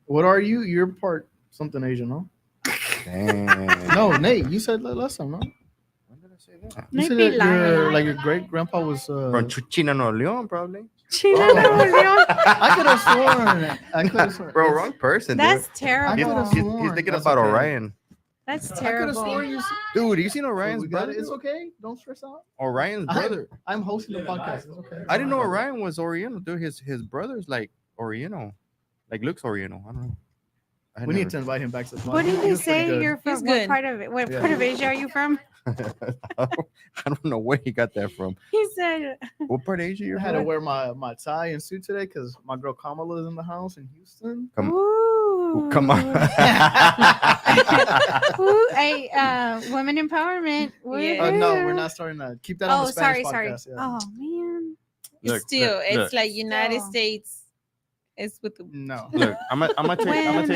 What are you? You're part something Asian, no? Damn. No, Nate, you said that last time, no? When did I say that? You said Might be that your lying. your great grandpa was From China, no Leon, probably. Chino Oh. Nuevo Leon. I could have sworn. I could have sworn. Bro, It's- wrong person, That's dude. I terrible. could have He's sworn. thinking That's about okay. Orion. That's I could have sworn terrible. you. Dude, you seen Oh, Orion's we got brother? it. It's dude? okay. Don't stress out. Orion's brother. I'm hosting the podcast. It's okay. I didn't know Orion was Oriental, dude. His brother's like Oriental, like looks Oriental. I don't know. I had We need never- to invite him back to the podcast. What did he was pretty say? good. You're He's from what good. part of it? What Yeah. part of Asia are you from? I don't know where he got that from. He said, What part of Asia I you're had to from? wear my tie and suit today because my girl Kamala is in the house in Houston. Come, "Ooh, come on. Ooh, hey, women empowerment. Yeah. No, we're not starting that. Keep that on Oh, the Spanish sorry. podcast. Yeah. Oh man. Look, Still, look, it's look. like United Still. States. It's with the No. Look, I'm gonna tell you Women.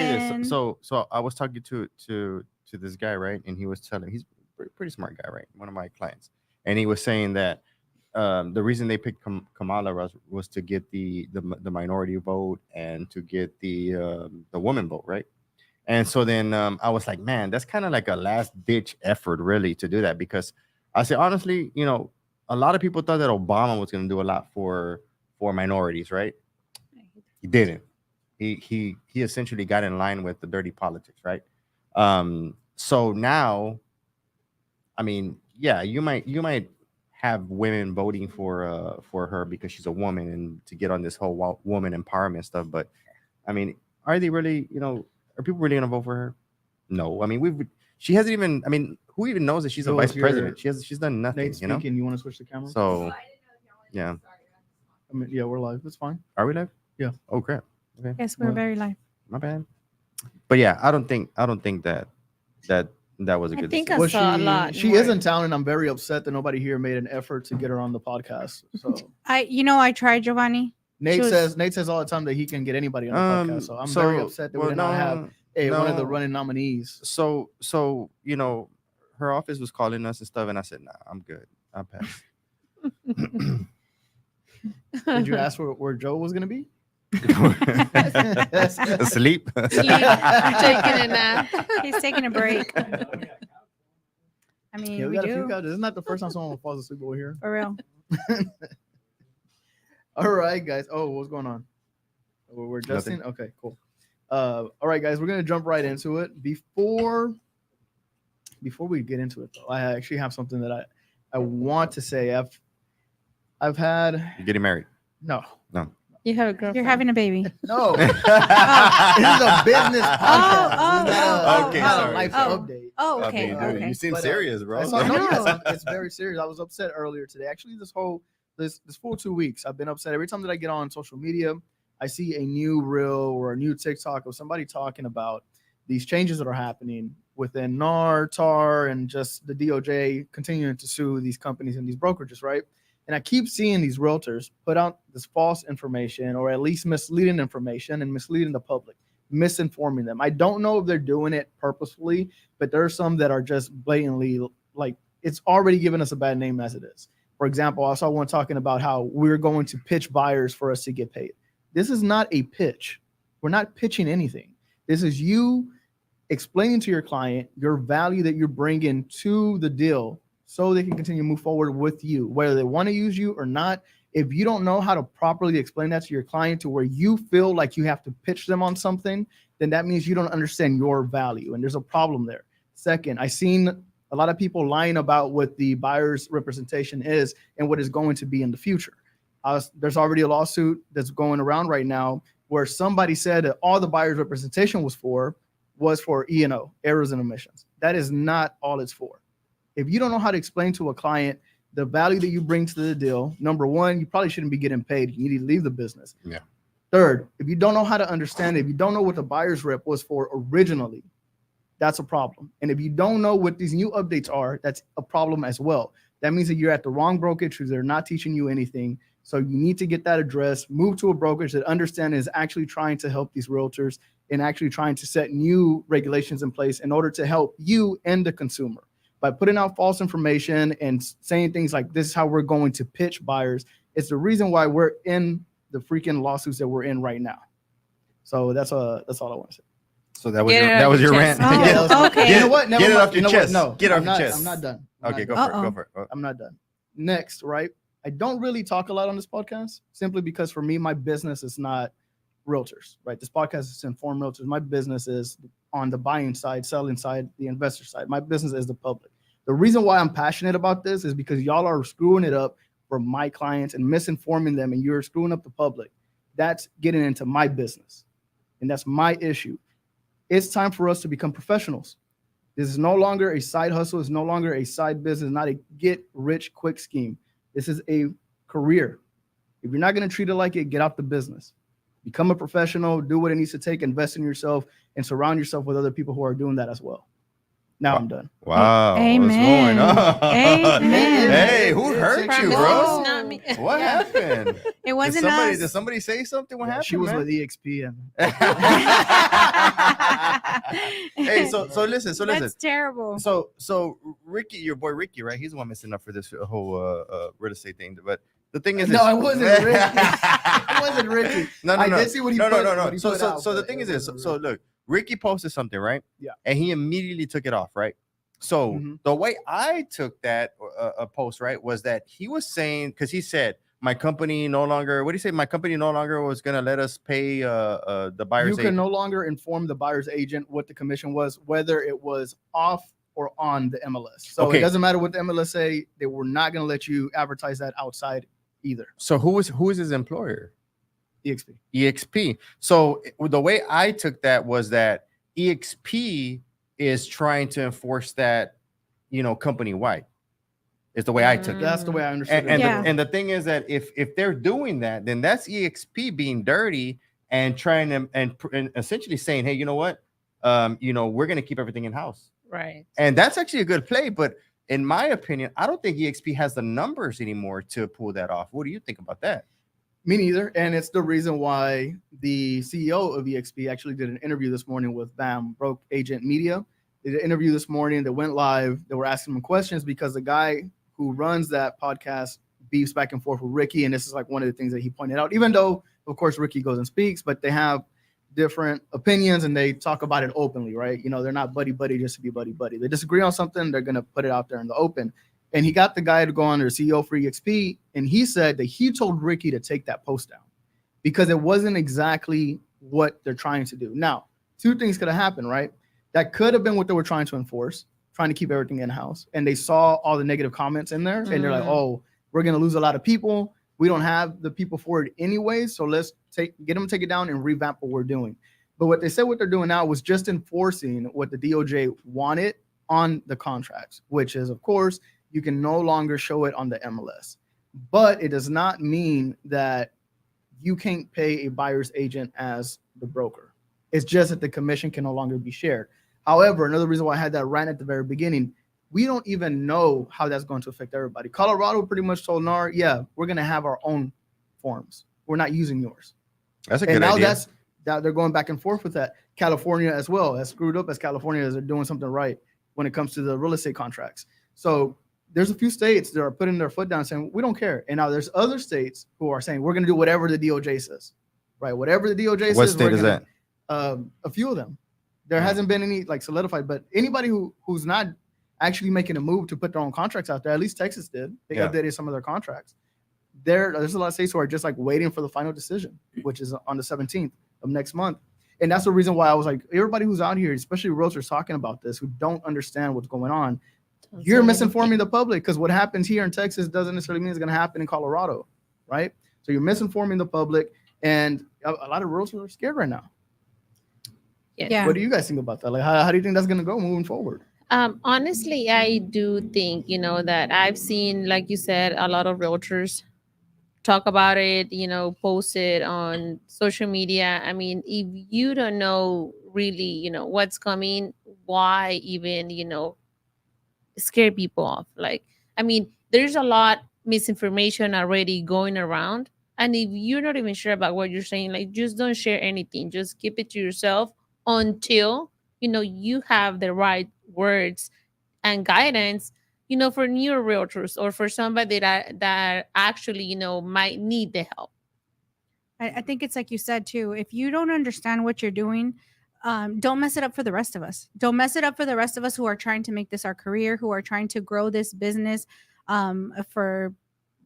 this. So I was talking to this guy, right? And he was telling he's a pretty smart guy, right? One of my clients, and he was saying that the reason they picked Kamala was to get the minority vote and to get the woman vote, right? And so then I was like, man, that's kind of like a last ditch effort, really, to do that because I say honestly, a lot of people thought that Obama was going to do a lot for minorities, right? He didn't. He essentially got in line with the dirty politics, right? So now, I mean, yeah, you might have women voting for her because she's a woman and to get on this whole woman empowerment stuff. But I mean, are they really? Are people really gonna vote for her? No. I mean, she hasn't even. I mean, who even knows that she's a Yo, vice if you're- president? She's done nothing. Nate speaking. You want to switch the camera? So yeah, I mean, yeah, we're live. It's fine. are we live? Yeah. Oh crap. Okay. Yes, we're Well, very live. My bad. But yeah, I don't think that was a I good think decision. I saw a lot She more. is in town, and I'm very upset that nobody here made an effort to get her on the podcast. So I tried, Giovanni. Nate was- says all the time that he can get anybody on the podcast. So I'm very upset that we did not have one of the no. running nominees. So her office was calling us and stuff, and I said, nah, I'm good. I'll pass. Did you ask where Joe was going to be? Asleep. Taking a nap. He's taking a break. I mean, Yeah, we we got a few do guys. Isn't that the first time someone falls asleep over here? for real. All right, guys. Oh, what's going on? We're adjusting. Okay, cool. All right, guys. We're gonna jump right into it. Before we get into it, though, I actually have something that I want to say. I've had You're getting married. no. You have a girlfriend. You're having a baby. No, this is a business podcast. oh, This is not okay, not a sorry. life Oh. update. Oh, I okay. mean, dude, Okay. you seem But, serious, bro. No, No. yes, it's very serious. I was upset earlier today. Actually, this full 2 weeks, I've been upset. Every time that I get on social media, I see a new reel or a new TikTok of somebody talking about these changes that are happening within NAR, TAR, and just the DOJ continuing to sue these companies and these brokerages, right? And I keep seeing these realtors put out this false information or at least misleading information and misleading the public, misinforming them. I don't know if they're doing it purposefully, but there are some that are just blatantly like it's already given us a bad name as it is. For example, I saw one talking about how we're going to pitch buyers for us to get paid. This is not a pitch. We're not pitching anything. This is you explaining to your client your value that you're bringing to the deal so they can continue to move forward with you, whether they want to use you or not. If you don't know how to properly explain that to your client to where you feel like you have to pitch them on something, then that means you don't understand your value. And there's a problem there. Second, I've seen a lot of people lying about what the buyer's representation is and what is going to be in the future. There's already a lawsuit that's going around right now where somebody said that all the buyer's representation was for E&O, errors and omissions. That is not all it's for. If you don't know how to explain to a client the value that you bring to the deal, number one, you probably shouldn't be getting paid. You need to leave the business. Yeah. Third, if you don't know how to understand it, if you don't know what the buyer's rep was for originally, that's a problem. And if you don't know what these new updates are, that's a problem as well. That means that you're at the wrong brokerage because they're not teaching you anything. So you need to get that addressed, move to a brokerage that understands is actually trying to help these realtors and actually trying to set new regulations in place in order to help you and the consumer. By putting out false information and saying things like this is how we're going to pitch buyers, it's the reason why we're in the freaking lawsuits that we're in right now. So that's all I want to say. So that was Get your it that off was your your chest. rant. Oh, Get- okay. Get, You know what? Never get it mind. off your You know chest. what? No, Get it I'm off not, your chest. I'm not done. Okay, go done. for it. Go for it. I'm not done. Next, right? I don't really talk a lot on this podcast simply because for me, my business is not realtors, right? This podcast is to inform realtors. My business is on the buying side, selling side, the investor side. My business is the public. The reason why I'm passionate about this is because y'all are screwing it up for my clients and misinforming them, and you're screwing up the public. That's getting into my business, and that's my issue. It's time for us to become professionals. This is no longer a side hustle. It's no longer a side business, not a get rich quick scheme. This is a career. If you're not going to treat it like it, get out the business. Become a professional, do what it needs to take, invest in yourself, and surround yourself with other people who are doing that as well. Now I'm done. Wow. Amen. What's going on? Amen. Hey, who hurt you, Promise bro? it's not me. What Yeah. happened? It Did wasn't somebody, us. did somebody say something? What Yeah, happened, she was man? with EXP and Hey, so listen, That's terrible. So Ricky, your boy Ricky, right? He's the one messing up for this whole real estate thing. But the thing is, no, it wasn't Ricky. It wasn't Ricky. No, no, I no. did see what he no, put. no, no, what no. he So, put so, out, so the but thing it is this. wasn't So Ricky. look, Ricky posted something, right? Yeah. And he immediately took it off, right? So Mhm. the way I took that post, right, was that he was saying, because he said my company no longer. What do you say? My company no longer was gonna let us pay the buyer's You can agent. no longer inform the buyer's agent what the commission was, whether it was off or on the MLS. So Okay. it doesn't matter what the MLS say. They were not going to let you advertise that outside either. So who is his employer? EXP. EXP. So the way I took that was that EXP is trying to enforce that, company wide. Is the way I took it. That's the way I understood And it. Yeah. and the thing is that if they're doing that, then that's EXP being dirty and trying to and essentially saying, hey, you know what, we're gonna keep everything in house, Right. and that's actually a good play. But in my opinion, I don't think EXP has the numbers anymore to pull that off. What do you think about that? Me neither. And it's the reason why the CEO of EXP actually did an interview this morning with BAM, Broke Agent Media. They did an interview this morning that went live. They were asking him questions because the guy who runs that podcast beefs back and forth with Ricky. And this is like one of the things that he pointed out, even though, of course, Ricky goes and speaks, but they have different opinions and they talk about it openly, right? They're not buddy just to be buddy. They disagree on something, they're going to put it out there in the open. And he got the guy to go on their CEO for EXP, and he said that he told Ricky to take that post down because it wasn't exactly what they're trying to do. Now, two things could have happened, right? That could have been what they were trying to enforce, trying to keep everything in-house. And they saw all the negative comments in there, and they're like, oh, we're going to lose a lot of people. We don't have the people for it anyway, so let's get them to take it down and revamp what we're doing. But what they said what they're doing now was just enforcing what the DOJ wanted on the contracts, which is, of course, you can no longer show it on the MLS. But it does not mean that you can't pay a buyer's agent as the broker. It's just that the commission can no longer be shared. However, another reason why I had that rant at the very beginning, we don't even know how that's going to affect everybody. Colorado pretty much told NAR, yeah, we're going to have our own forms. We're not using yours. That's a And good now idea. that they're going back and forth with that. California as well, as screwed up as California is, they're doing something right when it comes to the real estate contracts. So there's a few states that are putting their foot down saying, we don't care. And now there's other states who are saying, we're going to do whatever the DOJ says, right? Whatever the DOJ says. What state is that? A few of them. There hasn't been any like solidified, but anybody who's not actually making a move to put their own contracts out there, at least Texas did. They updated some of their contracts. There's a lot of states who are just like waiting for the final decision, which is on the 17th of next month. And that's the reason why I was like, everybody who's out here, especially realtors talking about this, who don't understand what's going on, you're misinforming the public, because what happens here in Texas doesn't necessarily mean it's going to happen in Colorado, right? So you're misinforming the public, and a lot of realtors are scared right now. Yeah. What do you guys think about that? Like, how do you think that's going to go moving forward? Honestly, I do think, that I've seen, like you said, a lot of realtors talk about it, post it on social media. I mean, if you don't know really, what's coming, why even, scare people off? Like, I mean, there's a lot misinformation already going around. And if you're not even sure about what you're saying, like, just don't share anything. Just keep it to yourself until, you have the right words and guidance, for newer realtors or for somebody that actually, might need the help. I think it's like you said too. If you don't understand what you're doing, don't mess it up for the rest of us. Don't mess it up for the rest of us who are trying to make this our career, who are trying to grow this business for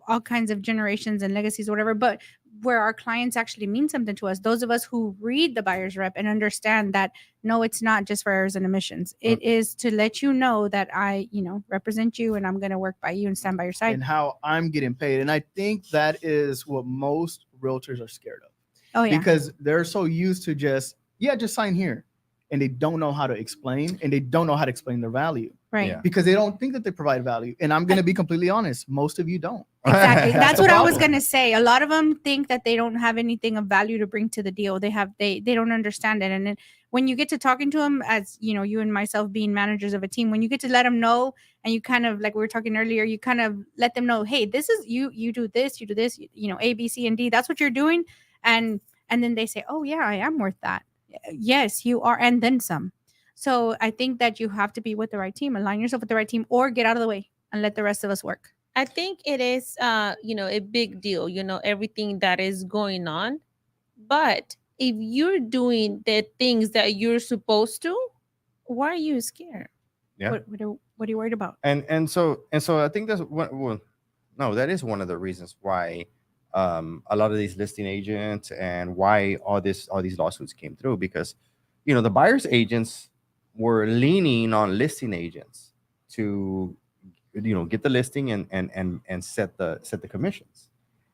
all kinds of generations and legacies, whatever. But where our clients actually mean something to us, those of us who read the buyer's rep and understand that no, it's not just for errors and omissions. It is to let you know that I, represent you and I'm going to work by you and stand by your side. And how I'm getting paid. And I think that is what most realtors are scared of. Oh yeah. Because they're so used to just sign here. And they don't know how to explain, and they don't know how to explain their value. Right. Yeah. Because they don't think that they provide value. And I'm going to be completely honest. Most of you don't. Exactly. That's the what I was problem. going to say. A lot of them think that they don't have anything of value to bring to the deal. They don't understand it. And then when you get to talking to them, as you and myself being managers of a team, when you get to let them know, and you kind of, like we were talking earlier, you kind of let them know, hey, this is you do this, A, B, C, and D. That's what you're doing. And then they say, oh yeah, I am worth that. Yes, you are. And then some. So I think that you have to be with the right team, align yourself with the right team, or get out of the way and let the rest of us work. I think it is, a big deal, everything that is going on. But if you're doing the things that you're supposed to, why are you scared? Yeah. What are you worried about? And so I think that's what. Well, no, that is one of the reasons why a lot of these listing agents and why all these lawsuits came through, because the buyers agents were leaning on listing agents to get the listing and set the commissions.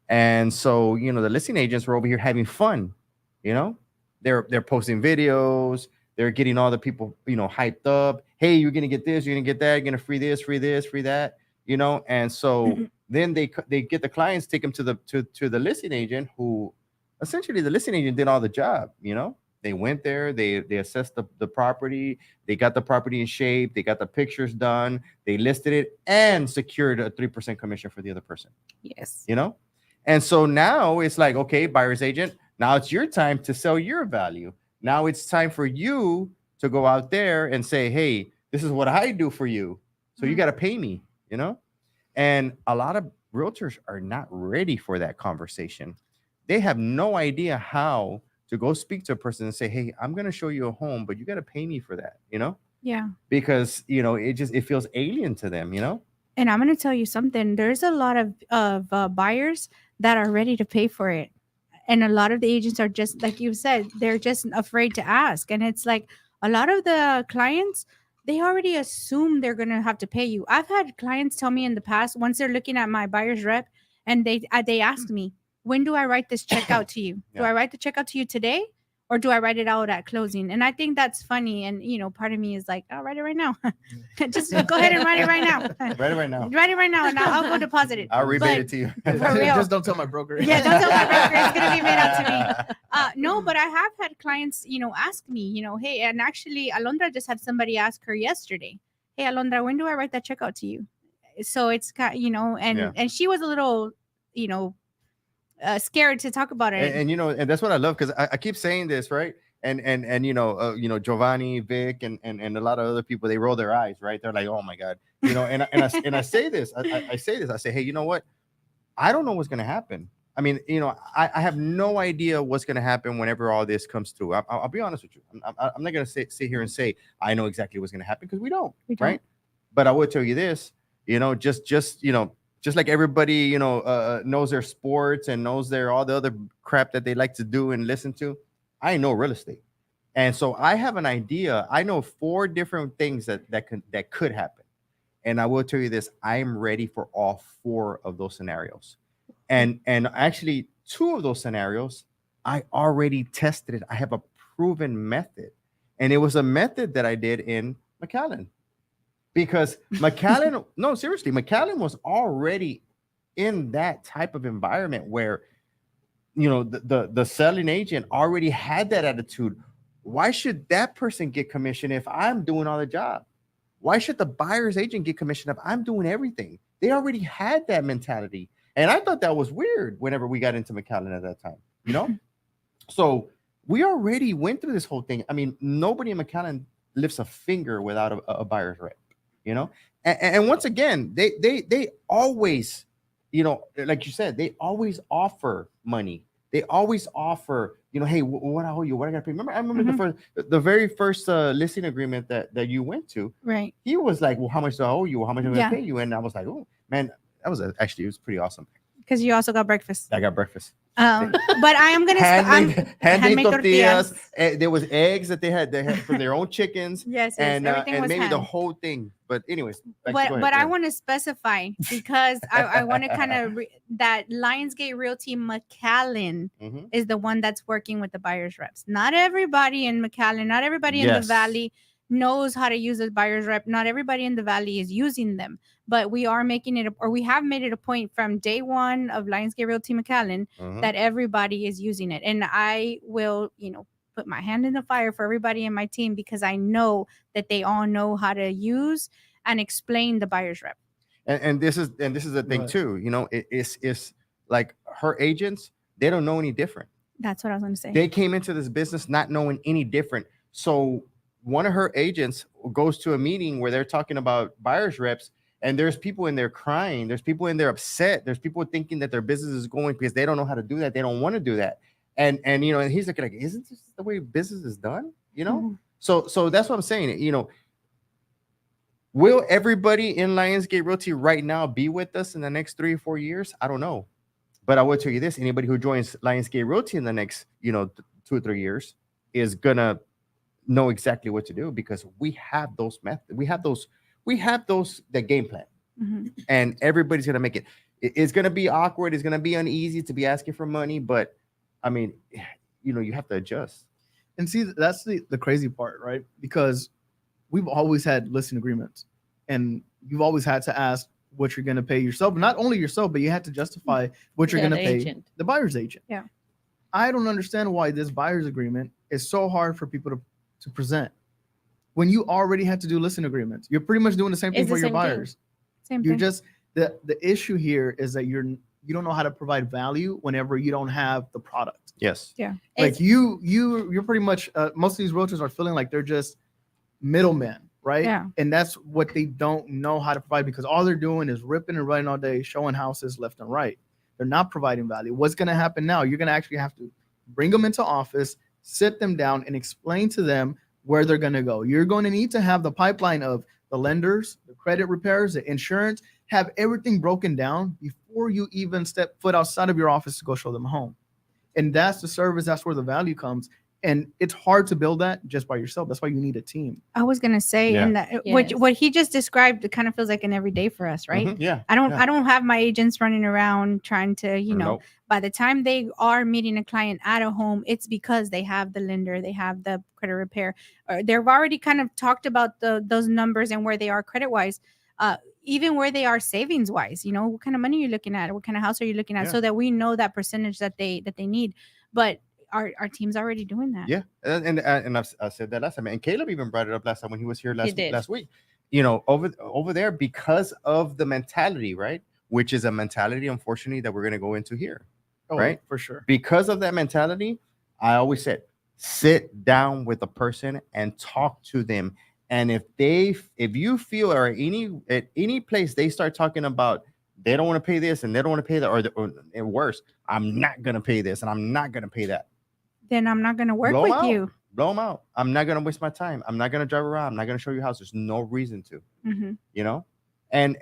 And so the listing agents were over here having fun. They're posting videos, they're getting all the people hyped up. Hey, you're gonna get this, you're gonna get that, you're gonna free this, free this, free that. And so then they get the clients, take them to the listing agent, who essentially the listing agent did all the job. They went there, they assessed the property, they got the property in shape, they got the pictures done, they listed it, and secured a 3% commission for the other person. Yes. And so now it's like, okay, buyer's agent, now it's your time to sell your value. Now it's time for you to go out there and say, hey, this is what I do for you, so you got to pay me. And a lot of realtors are not ready for that conversation. They have no idea how to go speak to a person and say, hey, I'm going to show you a home, but you got to pay me for that, Yeah. because, it feels alien to them, And I'm going to tell you something. There's a lot of buyers that are ready to pay for it. And a lot of the agents are just, like you said, they're just afraid to ask. And it's like a lot of the clients, they already assume they're going to have to pay you. I've had clients tell me in the past, once they're looking at my buyer's rep, and they ask me, when do I write this check out to you? Yeah. Do I write the check out to you today? Or do I write it out at closing? And I think that's funny. And, part of me is like, I'll write it right now. Just go ahead and write it right now. Write it right now. Write it right now, and I'll go deposit it. I'll rebate But- it to you. For real. Just don't tell my broker. Yeah, don't tell my broker. It's going to be made out to me. No, but I have had clients, ask me, hey, and actually Alondra just had somebody ask her yesterday, hey, Alondra, when do I write that check out to you? So it's got, and she was a little, scared to talk about it. And that's what I love, because I keep saying this, right? And Giovanni, Vic, and a lot of other people, they roll their eyes, right? They're like, oh my God, and I say this, I say, hey, you know what? I don't know what's going to happen. I mean, I have no idea what's going to happen whenever all this comes through. I'll be honest with you. I'm not going to sit here and say I know exactly what's going to happen, because we don't, right? But I will tell you this, just like everybody, knows their sports and knows all the other crap that they like to do and listen to. I know real estate, and so I have an idea. I know 4 different things that could happen, and I will tell you this: I am ready for all 4 of those scenarios. And actually 2 of those scenarios, I already tested it. I have a proven method. And it was a method that I did in McAllen. Because McAllen, no, seriously, McAllen was already in that type of environment where, the selling agent already had that attitude. Why should that person get commission if I'm doing all the job? Why should the buyer's agent get commission if I'm doing everything? They already had that mentality. And I thought that was weird whenever we got into McAllen at that time, So we already went through this whole thing. I mean, nobody in McAllen lifts a finger without a buyer's rep, And once again, they always, like you said, they always offer money. they always offer, hey, what I owe you, what I got to pay. Remember, I remember Mhm. the very first listing agreement that you went to. Right. He was like, well, how much do I owe you? How much am I Yeah. going to pay you? And I was like, oh man, that was actually, it was pretty awesome. Because you also got breakfast. I got breakfast. But I am gonna. Handmade Handmade tortillas. tortillas. There was eggs that they had from their own chickens, Yes, and everything was maybe the hand. whole thing. But anyways, go But ahead. I want to specify because I want to kind of that Lionsgate Realty McAllen Mm-hmm. is the one that's working with the buyers reps. Not everybody in McAllen, not everybody in the Yes. valley knows how to use a buyer's rep. Not everybody in the valley is using them, but we are making it, or we have made it a point from day one of Lionsgate Realty McAllen Mhm. that everybody is using it, and I will, put my hand in the fire for everybody in my team because I know that they all know how to use and explain the buyer's rep. And this is the thing Right. too. It's like her agents, they don't know any different. That's what I was going to say. They came into this business not knowing any different. So one of her agents goes to a meeting where they're talking about buyers reps, and there's people in there crying. There's people in there upset. There's people thinking that their business is going because they don't know how to do that. They don't want to do that. And and he's like, isn't this the way business is done? Mhm. So that's what I'm saying. Will everybody in Lionsgate Realty right now be with us in the next 3 or 4 years? I don't know. But I will tell you this: anybody who joins Lionsgate Realty in the next, 2 or 3 years is gonna know exactly what to do because we have those methods. We have those the game plan, Mhm. and everybody's gonna make it. It's gonna be awkward. It's gonna be uneasy to be asking for money, but I mean, you have to adjust. And see, that's the crazy part, right? Because we've always had listing agreements, and you've always had to ask what you're going to pay yourself. Not only yourself, but you had to justify what you're Yeah, going to the pay agent. the buyer's agent. Yeah. I don't understand why this buyer's agreement is so hard for people to present when you already had to do listing agreements. You're pretty much doing the same thing It's the for your same thing. buyers. Same You're thing. just the issue here is that you don't know how to provide value whenever you don't have the product. Yes. Like It's- you're pretty much most of these realtors are feeling like they're just middlemen, right? Yeah. And that's what they don't know how to provide because all they're doing is ripping and running all day, showing houses left and right. They're not providing value. What's going to happen now? You're going to actually have to bring them into office, sit them down, and explain to them where they're going to go. You're going to need to have the pipeline of the lenders, the credit repairs, the insurance, have everything broken down before you even step foot outside of your office to go show them a home. And that's the service. That's where the value comes. And it's hard to build that just by yourself. That's why you need a team. I was gonna say, Yeah. and that Yes. what he just described, it kind of feels like an everyday for us, right? Mhm. Yeah. I don't yeah. I don't have my agents running around trying to, Nope. by the time they are meeting a client at a home, it's because they have the lender, they have the credit repair, or they've already kind of talked about those numbers and where they are credit wise, even where they are savings wise. What kind of money you're looking at, what kind of house are you looking at, Yeah. so that we know that percentage that they need. But our team's already doing that. Yeah, and I said that last time, and Caleb even brought it up last time when he was here did. last week. Over there because of the mentality, right? Which is a mentality, unfortunately, that we're going to go into here. Oh, Right? for sure. Because of that mentality, I always said, sit down with a person and talk to them. And if you feel or at any place they start talking about they don't want to pay this and they don't want to pay that, or worse, I'm not going to pay this and I'm not going to pay that. Then I'm not going to work Blow 'em with out. you. Blow them out. I'm not gonna waste my time. I'm not gonna drive around. I'm not gonna show you house. There's no reason to, Hmm. and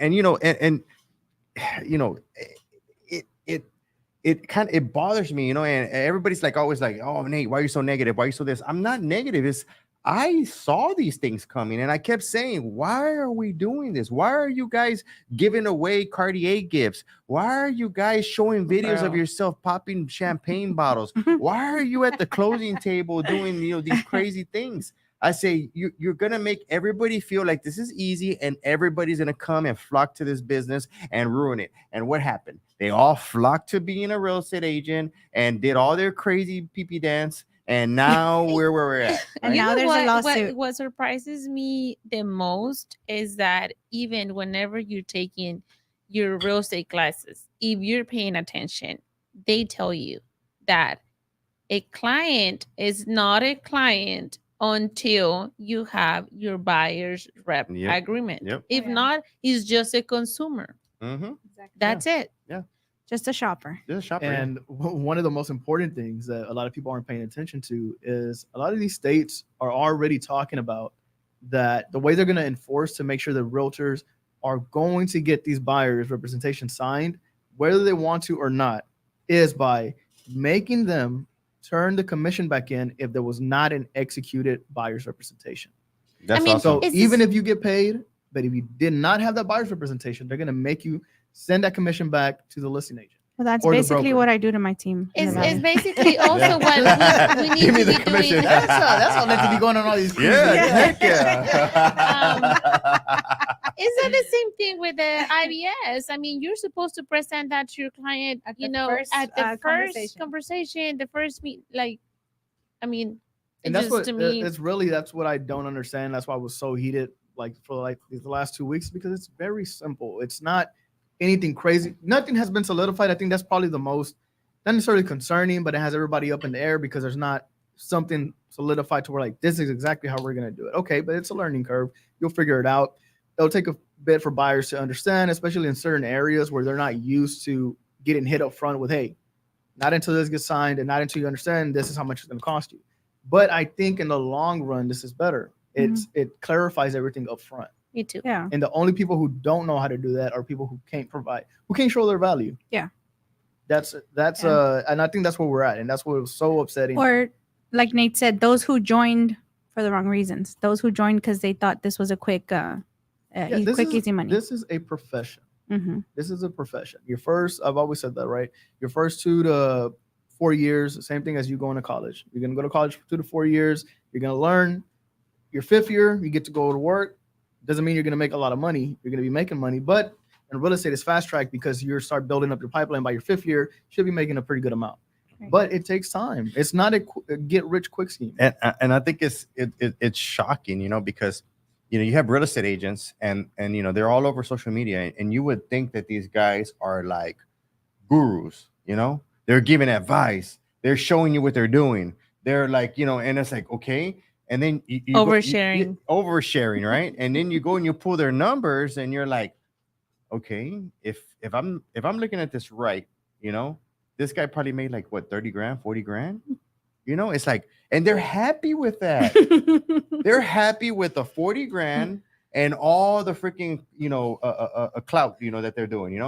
it bothers me, and everybody's like always like, oh Nate, why are you so negative? Why are you so this? I'm not negative. I saw these things coming and I kept saying, why are we doing this? Why are you guys giving away Cartier gifts? Why are you guys showing videos of Bro. yourself popping champagne bottles? Why are you at the closing table doing these crazy things? I say you're gonna make everybody feel like this is easy and everybody's gonna come and flock to this business and ruin it. And what happened? They all flocked to being a real estate agent and did all their crazy pee-pee dance. And now we're where we're at. And right? now there's a lawsuit. What surprises me the most is that even whenever you're taking your real estate classes, if you're paying attention, they tell you that a client is not a client until you have your buyer's rep Yep. agreement. Yep. If Oh, yeah. not, he's just a consumer. Mm-hmm. Exactly. That's it. Yeah. Just a shopper. Just a shopper. yeah. And one of the most important things that a lot of people aren't paying attention to is a lot of these states are already talking about that the way they're going to enforce to make sure that realtors are going to get these buyers representation signed, whether they want to or not, is by making them turn the commission back in if there was not an executed buyer's representation. That's mean, awesome. So Is even this- if you get paid, but if you did not have that buyer's representation, they're going to make you send that commission back to the listing agent. Well, that's Or the basically broker. what I do to my team. in the It's valley. basically also what we need Give me to the be commission. doing. That's what led to be going on all these cruises. Yeah, Yeah. heck yeah. Is that the same thing with the IBS? I mean, you're supposed to present that to your client, At you the know, first, at the first conversation. conversation, the first meet. Like, I mean, And it that's just what to me. that's what I don't understand. That's why I was so heated like for like these last 2 weeks, because it's very simple. It's not anything crazy. Nothing has been solidified. I think that's probably the most not necessarily concerning, but it has everybody up in the air because there's not something solidified to where like this is exactly how we're gonna do it. Okay, but it's a learning curve. You'll figure it out. It'll take a bit for buyers to understand, especially in certain areas where they're not used to getting hit up front with, hey, not until this gets signed and not until you understand this is how much it's going to cost you. But I think in the long run, this is better. It clarifies everything up front. Me too. Yeah. And the only people who don't know how to do that are people who can't show their value. Yeah. That's Yeah. and I think that's where we're at, and that's what was so upsetting. Or like Nate said, those who joined for the wrong reasons. Those who joined because they thought this was a quick, easy money. This is a profession. Mhm. This is a profession. I've always said that, right? Your first 2 to 4 years, same thing as you going to college. You're going to go to college for 2 to 4 years. You're going to learn. Your 5th year, you get to go to work. Doesn't mean you're going to make a lot of money. You're going to be making money, but in real estate, it's fast track because you start building up your pipeline by your 5th year. You should be making a pretty good amount, Right. but it takes time. It's not a get rich quick scheme. And I think it's shocking, because you have real estate agents and they're all over social media, and you would think that these guys are like gurus, they're giving advice, they're showing you what they're doing, they're like, and it's like, okay, and then you Oversharing. oversharing, right? And then you go and you pull their numbers and you're like, okay, if I'm looking at this right, this guy probably made like what, 30 grand, 40 grand. It's like, and they're happy with that. They're happy with the 40 grand and all the freaking, clout, that they're doing,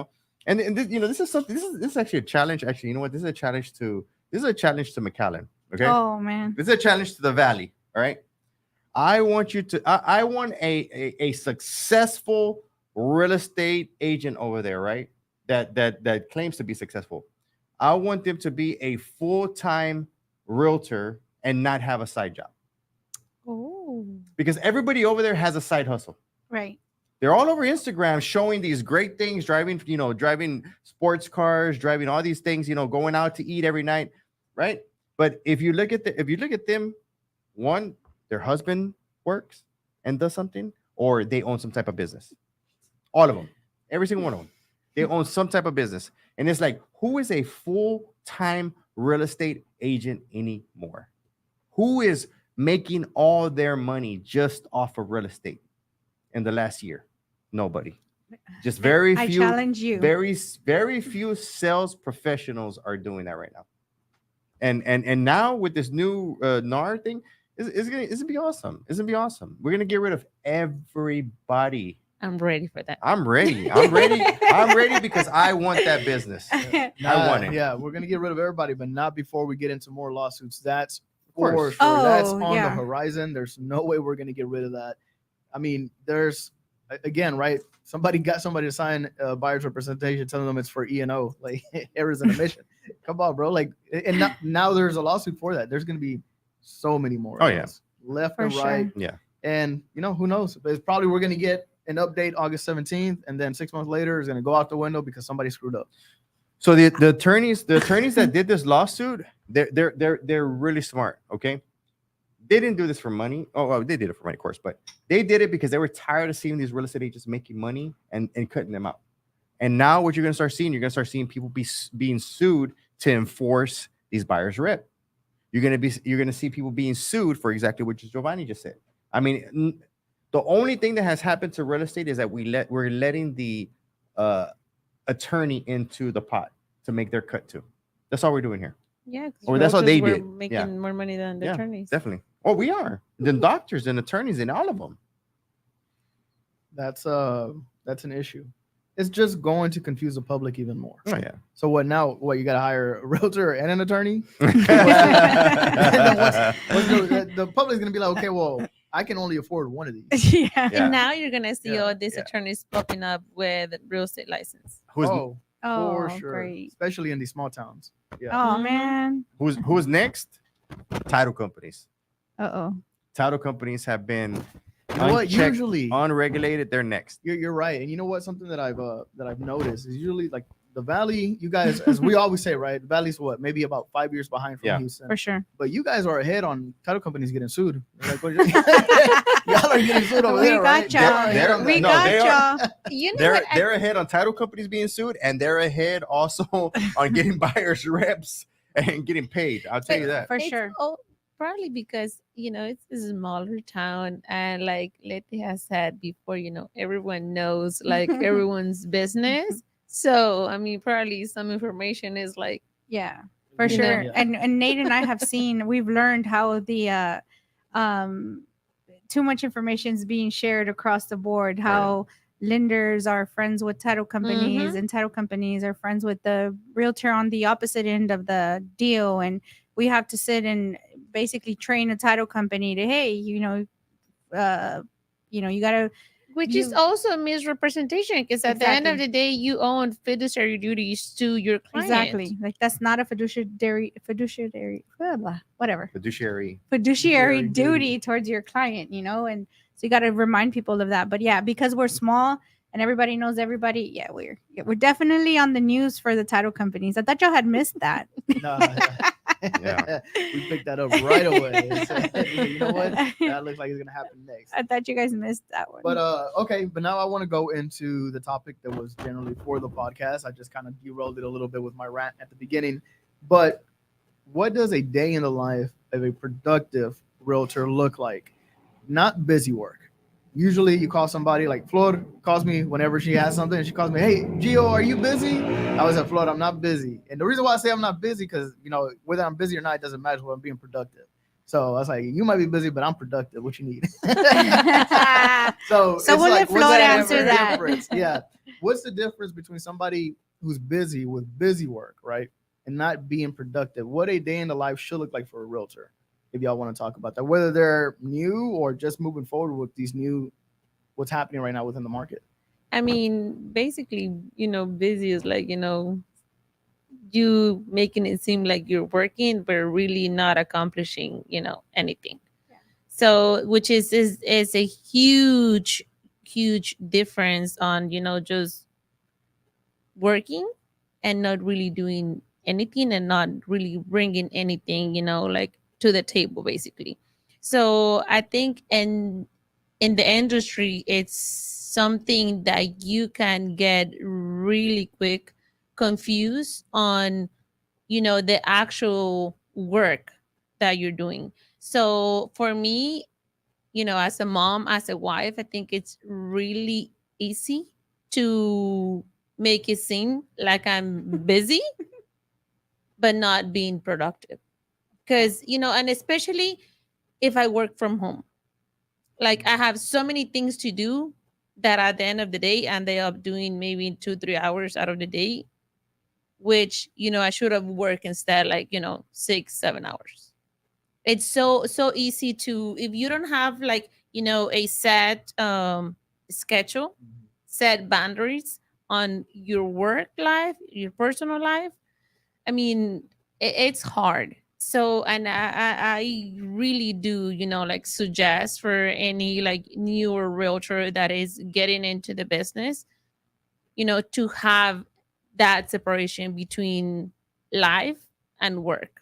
and this is something, this is actually a challenge. Actually, you know what? This is a challenge to McAllen. Okay. Oh man. This is a challenge to the Valley. All right. I want you to, I want a successful real estate agent over there, right? That claims to be successful. I want them to be a full-time realtor and not have a side job, Oh. because everybody over there has a side hustle. Right. They're all over Instagram showing these great things, driving sports cars, driving all these things, going out to eat every night, right? But if you look at them, one, their husband works and does something, or they own some type of business. All of them, every single one of them, they own some type of business. And it's like, who is a full-time real estate agent anymore? Who is making all their money just off of real estate in the last year? Nobody. Just very I few. challenge you. Very few sales professionals are doing that right now. And now with this new NAR thing, it's gonna be awesome. It's gonna be awesome. We're gonna get rid of everybody. I'm ready for that. I'm ready. I'm ready. I'm ready because I want that business. I want it. Yeah, we're gonna get rid of everybody, but not before we get into more lawsuits. That's course. for sure. That's Oh, on yeah. the horizon. There's no way we're gonna get rid of that. I mean, there's again, right? Somebody got somebody to sign a buyer's representation, telling them it's for E&O, like errors in omission. Come on, bro. Like, and now there's a lawsuit for that. There's gonna be so many more. Oh, of yeah. those, left For and right. sure. Yeah. And who knows? But it's probably we're gonna get an update August 17th, and then 6 months later is gonna go out the window because somebody screwed up. So the attorneys that did this lawsuit, they're really smart. Okay, they didn't do this for money. Oh, well, they did it for money, of course, but they did it because they were tired of seeing these real estate agents making money and cutting them out. And now what you're gonna start seeing people being sued to enforce these buyers rep. You're gonna see people being sued for exactly what Giovanni just said. I mean, the only thing that has happened to real estate is that we're letting the attorney into the pot. to make their cut too. That's all we're doing here. Yeah, 'cause Or that's all realtors they were did. making Yeah. more money than the Yeah, attorneys. definitely. Oh, we are. The doctors and attorneys and all of them. That's an issue. It's just going to confuse the public even more. Oh yeah. So what now? What, you got to hire a realtor and an attorney? yeah. The public's gonna be like, okay, well, I can only afford one of these. Yeah. Yeah. And now you're gonna see Yeah, all these yeah. attorneys popping up with real estate license. Who's Oh, for Oh, sure, great. especially in these small towns. Yeah. Oh Mhm. man. who's next? Title companies. Uh-oh. Title companies have been You know what? unchecked, Usually, unregulated. They're next. you're right. And you know what? Something that I've noticed is usually like the Valley. You guys, as we always say, right? The Valley's what, maybe about 5 years behind from Yeah. Houston. For sure. But you guys are ahead on title companies getting sued. Like, y'all are getting sued over We there, right? got y'all. They're- We no, got they are- y'all. You know They're what? they're ahead on title companies being sued, and they're ahead also on getting buyers reps and getting paid. I'll tell you that. For It's sure. probably because it's a smaller town, and like Letty has said before, everyone knows like everyone's business. So I mean, probably some information is like, Yeah, for You know? sure. Yeah. And Nate and I have seen, we've learned how the um too much information is being shared across the board, how lenders are friends with title companies and title companies are friends with the realtor on the opposite end of the deal, and we have to sit and basically train a title company to, hey, you gotta which is You- also a misrepresentation, because at the end of Exactly. the day, you own fiduciary duties to your client. exactly, like that's not a fiduciary blah, blah, whatever Fiduciary. fiduciary Fiduciary duty duty. towards your client, and so you got to remind people of that. But yeah, because we're small and everybody knows everybody, we're definitely on the news for the title companies. I thought y'all had missed that. Nah, Yeah. we picked that up right away. You know what? That looks like it's gonna happen next. I thought you guys missed that one. But okay, but now I want to go into the topic that was generally for the podcast. I just kind of derailed it a little bit with my rant at the beginning. But what does a day in the life of a productive realtor look like? Not busy work. Usually you call somebody, like Flor calls me whenever she has something, and she calls me, hey, Gio, are you busy? I was at Flor, I'm not busy. And the reason why I say I'm not busy, because, whether I'm busy or not, it doesn't matter when I'm being productive. So I was like, you might be busy, but I'm productive. What you need? So So we'll let what's Flor answer ever that. difference? Yeah. What's the difference between somebody who's busy with busy work, right, and not being productive? What a day in the life should look like for a realtor, if y'all want to talk about that, whether they're new or just moving forward with these new, what's happening right now within the market. I mean, basically, busy is like, you making it seem like you're working, but really not accomplishing, anything. Yeah. So, which is a huge, huge difference on, just working and not really doing anything and not really bringing anything, like to the table, basically. So I think in the industry, it's something that you can get really quick confused on, the actual work that you're doing. So for me, as a mom, as a wife, I think it's really easy to make it seem like I'm busy, but not being productive. Because, and especially if I work from home, like I have so many things to do that at the end of the day, I end up doing maybe 2-3 hours out of the day, which, I should have worked instead, like, 6-7 hours. It's so easy to, if you don't have like, a set schedule, set boundaries on your work life, your personal life. I mean, it's hard. So, and I really do, like suggest for any like newer realtor that is getting into the business, to have that separation between life and work.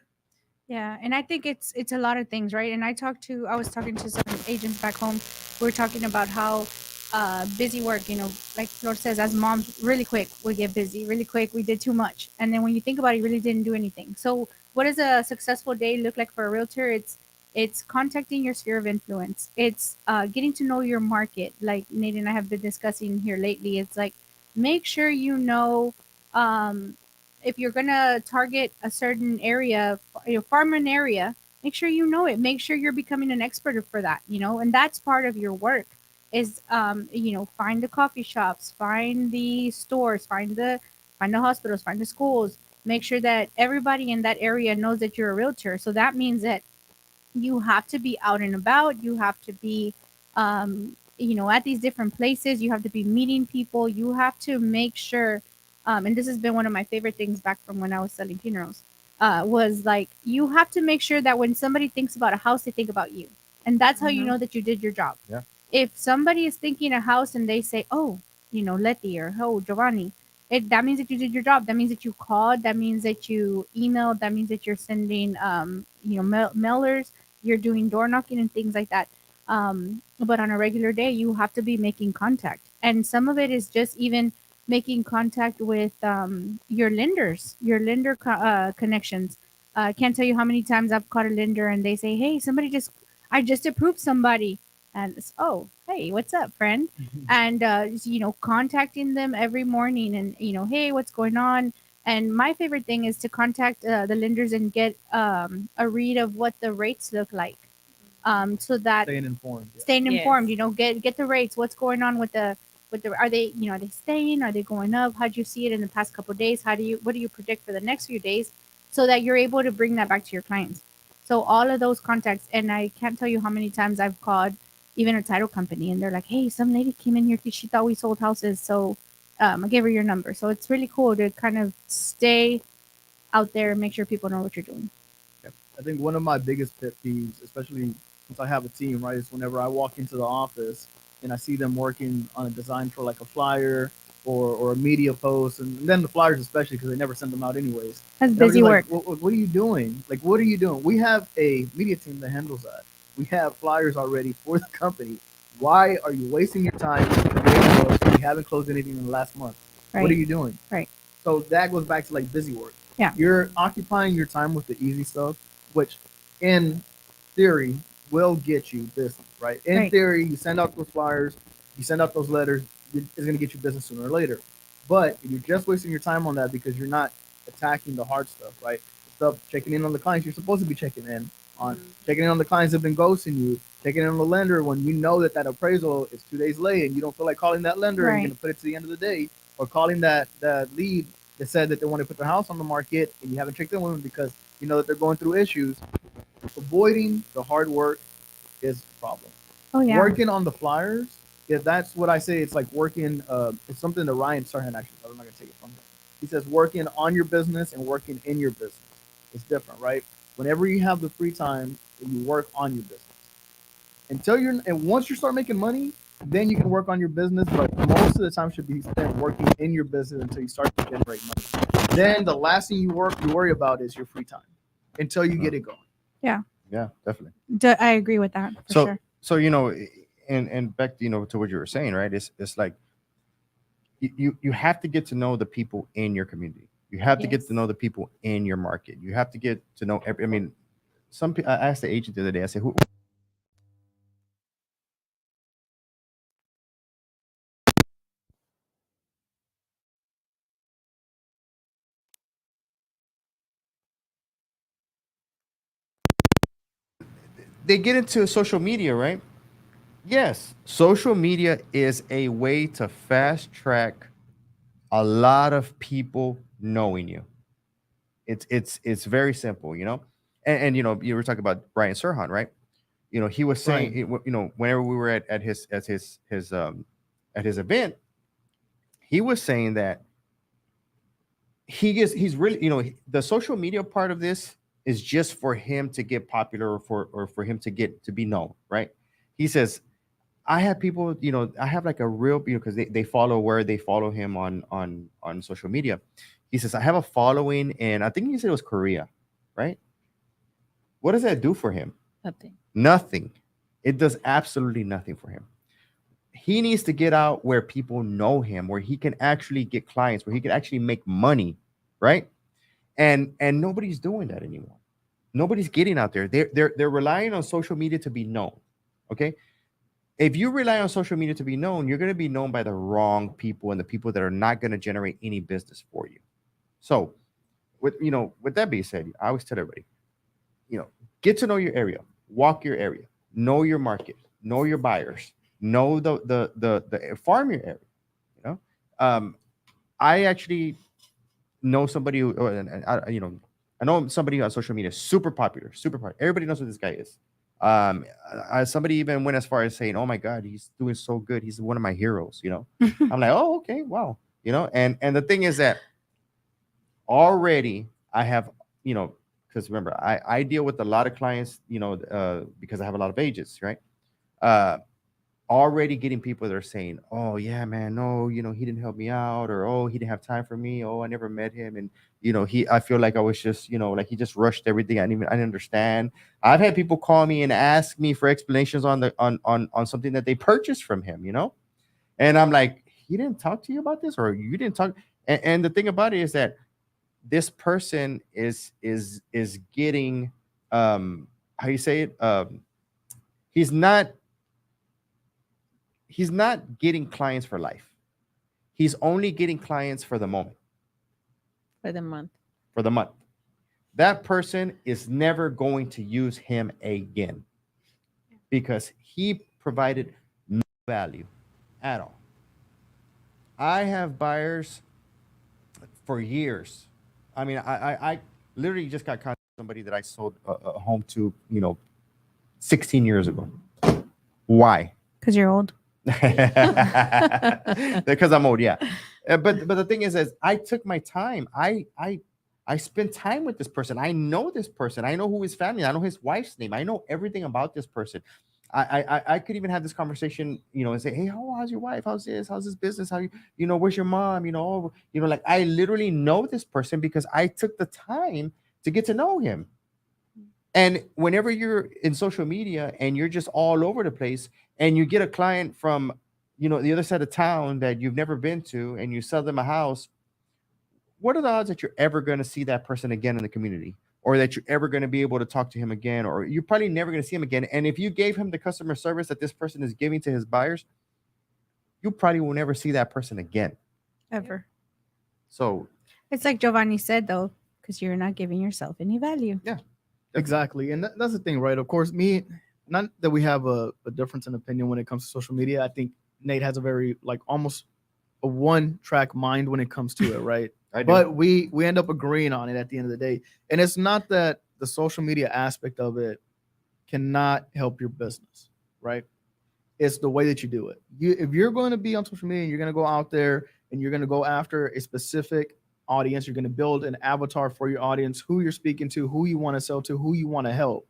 Yeah, and I think it's a lot of things, right? And I was talking to some agents back home. We are talking about how busy work, like Flor says, as moms, really quick we get busy, really quick we did too much, and then when you think about it, you really didn't do anything. So, what does a successful day look like for a realtor? It's contacting your sphere of influence. It's getting to know your market, like Nate and I have been discussing here lately. It's like make sure you know. if you're gonna target a certain area, farming area, make sure you know it. Make sure you're becoming an expert for that. And that's part of your work. Is find the coffee shops, find the stores, find the hospitals, find the schools. Make sure that everybody in that area knows that you're a realtor. So that means that you have to be out and about. You have to be at these different places. You have to be meeting people. You have to make sure, and this has been one of my favorite things back from when I was selling funerals, was like you have to make sure that when somebody thinks about a house, they think about you. And that's how you Mhm. know that you did your job. Yeah. If somebody is thinking a house and they say, oh, Letty, or oh, Giovanni, that means that you did your job. That means that you called. That means that you emailed. That means that you're sending mailers, you're doing door knocking and things like that. But on a regular day, you have to be making contact. And some of it is just even making contact with your lenders, your connections. I can't tell you how many times I've caught a lender and they say, hey, I just approved somebody. And it's, oh, hey, what's up, friend? And, contacting them every morning and, hey, what's going on? And my favorite thing is to contact the lenders and get a read of what the rates look like, so that Staying informed. Yeah. staying informed, Yes. get the rates, what's going on with the are they staying, are they going up, how do you see it in the past couple of days, what do you predict for the next few days, so that you're able to bring that back to your clients. So all of those contacts, and I can't tell you how many times I've called even a title company and they're like, hey, some lady came in here because she thought we sold houses, so I gave her your number. So it's really cool to kind of stay out there and make sure people know what you're doing. I think one of my biggest pet peeves, especially since I have a team, right, is whenever I walk into the office and I see them working on a design for like a flyer or a media post, and then the flyers especially because they never send them out anyways. That's And busy everybody's work. like, what are you doing? Like, what are you doing? We have a media team that handles that. We have flyers already for the company. Why are you wasting your time creating those when you haven't closed anything in the last month? What are Right. you doing? Right. So that goes back to like busy work. Yeah. You're occupying your time with the easy stuff, which in theory will get you business, right? In Right. theory, you send out those flyers, you send out those letters, it's going to get you business sooner or later. But if you're just wasting your time on that because you're not attacking the hard stuff, right? Stuff checking in on the clients you're supposed to be checking in on, checking in on the clients that have been ghosting you, checking in on the lender when you know that that appraisal is 2 days late and you don't feel like calling that lender and you're Right. going to put it to the end of the day, or calling that lead that said that they want to put their house on the market and you haven't checked in with them because you know that they're going through issues. Avoiding the hard work is a problem. Oh yeah. Working on the flyers, yeah, that's what I say. It's like working. It's something that Ryan Sarhan actually. I'm not gonna take it from him. He says working on your business and working in your business is different, right? Whenever you have the free time, you work on your business until you're. And once you start making money, then you can work on your business. But most of the time should be spent working in your business until you start to generate money. Then the last thing you worry about is your free time until you get it going. Yeah. Yeah, definitely. I agree with that for So sure. so and back to what you were saying, right? It's like you have to get to know the people in your community. You have to get Yes. to know the people in your market. You have to get to know every. I mean, I asked the agent the other day. I said, "Who?" They get into social media, right? Yes, social media is a way to fast track a lot of people knowing you. It's very simple, and you were talking about Brian Serhan, right? He was saying, Right. whenever we were at his event, he was saying that he's really, the social media part of this is just for him to get popular, or for him to be known, right? He says, I have people, I have like a real, because they follow where they follow him on social media. He says, I have a following, and I think he said it was Korea, right? What does that do for him? Nothing. Nothing. It does absolutely nothing for him. He needs to get out where people know him, where he can actually get clients, where he can actually make money, right? And nobody's doing that anymore. Nobody's getting out there. They're relying on social media to be known. Okay, if you rely on social media to be known, you're going to be known by the wrong people and the people that are not going to generate any business for you. So with that being said, I always tell everybody, get to know your area, walk your area, know your market, know your buyers, know the farm your area. You know, I actually know somebody who, I know somebody on social media, super popular, super popular. Everybody knows who this guy is. Somebody even went as far as saying, "Oh my God, he's doing so good. He's one of my heroes." I'm like, "Oh, okay, wow." And the thing is that already I have, because remember, I deal with a lot of clients, because I have a lot of agents, right? Uh, Already getting people that are saying, "Oh yeah, man, no, he didn't help me out," or "Oh, he didn't have time for me. Oh, I never met him," and I feel like I was just, like he just rushed everything. I didn't understand. I've had people call me and ask me for explanations on the on something that they purchased from him, and I'm like, he didn't talk to you about this, or you didn't talk. And the thing about it is that this person is getting, how you say it, he's not he's not getting clients for life. He's only getting clients for the moment, For the month. for the month. That person is never going to use him again because he provided no value at all. I have buyers for years. I mean, I literally just got contact with somebody that I sold a home to, 16 years ago. Why? Because you're old. Because I'm old, yeah. But the thing is I took my time. I spent time with this person. I know this person. I know who his family. I know his wife's name. I know everything about this person. I could even have this conversation, and say, "Hey, how's your wife? How's this business? How where's your mom? Like I literally know this person because I took the time to get to know him. And whenever you're in social media and you're just all over the place and you get a client from, the other side of town that you've never been to and you sell them a house, what are the odds that you're ever going to see that person again in the community or that you're ever going to be able to talk to him again, or you're probably never going to see him again? And if you gave him the customer service that this person is giving to his buyers, you probably will never see that person again. Ever. So It's like Giovanni said, though, because you're not giving yourself any value. yeah. Exactly. And that's the thing, right? Of course, not that we have a difference in opinion when it comes to social media. I think Nate has a very, like, almost a one-track mind when it comes to it, right? I do. But we end up agreeing on it at the end of the day. And it's not that the social media aspect of it cannot help your business, right? It's the way that you do it. If you're going to be on social media and you're going to go out there and you're going to go after a specific audience, you're going to build an avatar for your audience, who you're speaking to, who you want to sell to, who you want to help.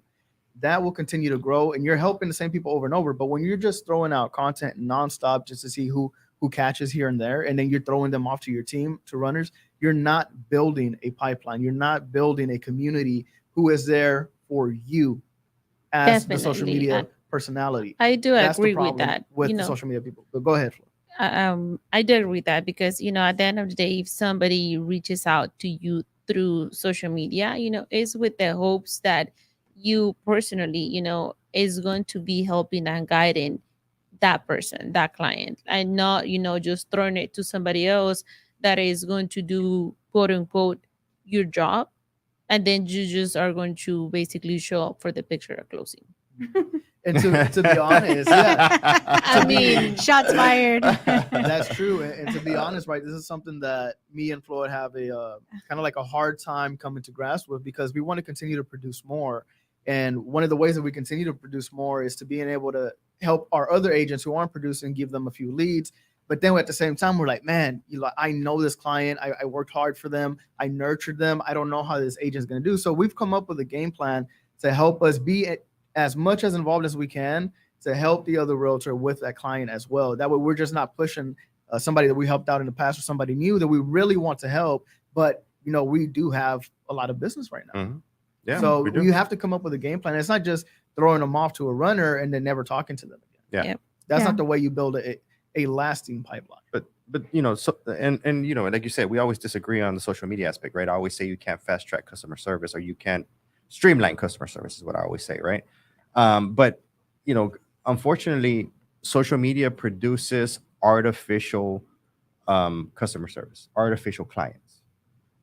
That will continue to grow, and you're helping the same people over and over. But when you're just throwing out content nonstop just to see who catches here and there, and then you're throwing them off to your team, to runners, you're not building a pipeline. You're not building a community who is there for you as the social Definitely. media personality. I do That's the agree with problem that. with the social media people. But go ahead, Flo. I do agree with that because at the end of the day, if somebody reaches out to you through social media, it's with the hopes that you personally, is going to be helping and guiding that person, that client, and not, just throwing it to somebody else that is going to do quote unquote your job, and then you just are going to basically show up for the picture at closing. And to be honest, yeah, I mean, Shots fired. that's true. And to be honest, right, this is something that me and Floyd have a kind of like a hard time coming to grasp with, because we want to continue to produce more. And one of the ways that we continue to produce more is to being able to help our other agents who aren't producing, give them a few leads. But then at the same time, we're like, man, I know this client. I worked hard for them. I nurtured them. I don't know how this agent's going to do. So we've come up with a game plan to help us be as much as involved as we can to help the other realtor with that client as well. That way, we're just not pushing somebody that we helped out in the past or somebody new that we really want to help. But, we do have a lot of business right now. Mhm. Yeah, so we do. you have to come up with a game plan. It's not just throwing them off to a runner and then never talking to them again. Yeah. Yep. That's Yeah. not the way you build a lasting pipeline. But so and like you said, we always disagree on the social media aspect, right? I always say you can't fast track customer service or you can't streamline customer service is what I always say, right? But unfortunately, social media produces artificial customer service, artificial clients.